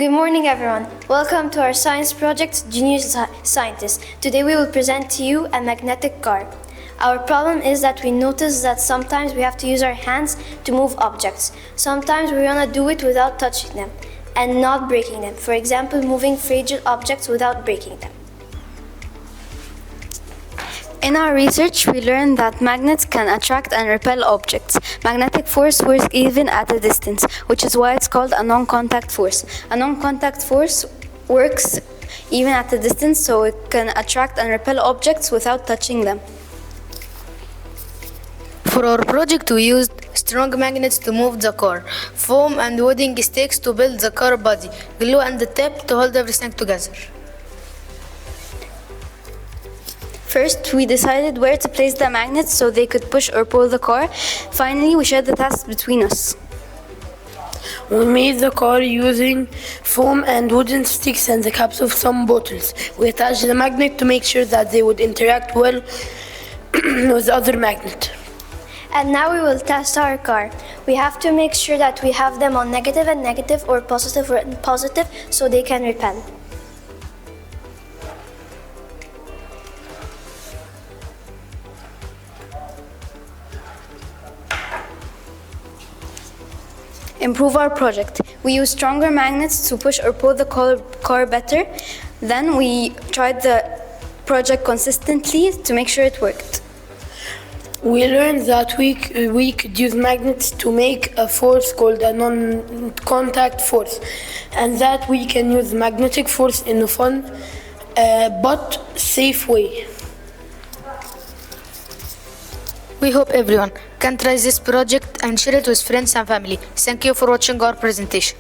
Good morning, everyone. Welcome to our science project, Junior Scientists. Today we will present to you a magnetic car. Our problem is that we notice that sometimes we have to use our hands to move objects. Sometimes we want to do it without touching them and not breaking them. For example, moving fragile objects without breaking them. In our research, we learned that magnets can attract and repel objects. Magnetic force works even at a distance, which is why it's called a non-contact force. A non-contact force works even at a distance, so it can attract and repel objects without touching them. For our project, we used strong magnets to move the car, foam and wooden sticks to build the car body, glue and the tape to hold everything together. First, we decided where to place the magnets so they could push or pull the car. Finally, we shared the task between us. We made the car using foam and wooden sticks and the caps of some bottles. We attached the magnet to make sure that they would interact well with the other magnet. And now we will test our car. We have to make sure that we have them on negative and negative or positive so they can repel. Improve our project. We use stronger magnets to push or pull the car better. Then we tried the project consistently to make sure it worked. We learned that we could use magnets to make a force called a non-contact force, and that we can use magnetic force in a fun but safe way. We hope everyone can try this project and share it with friends and family. Thank you for watching our presentation.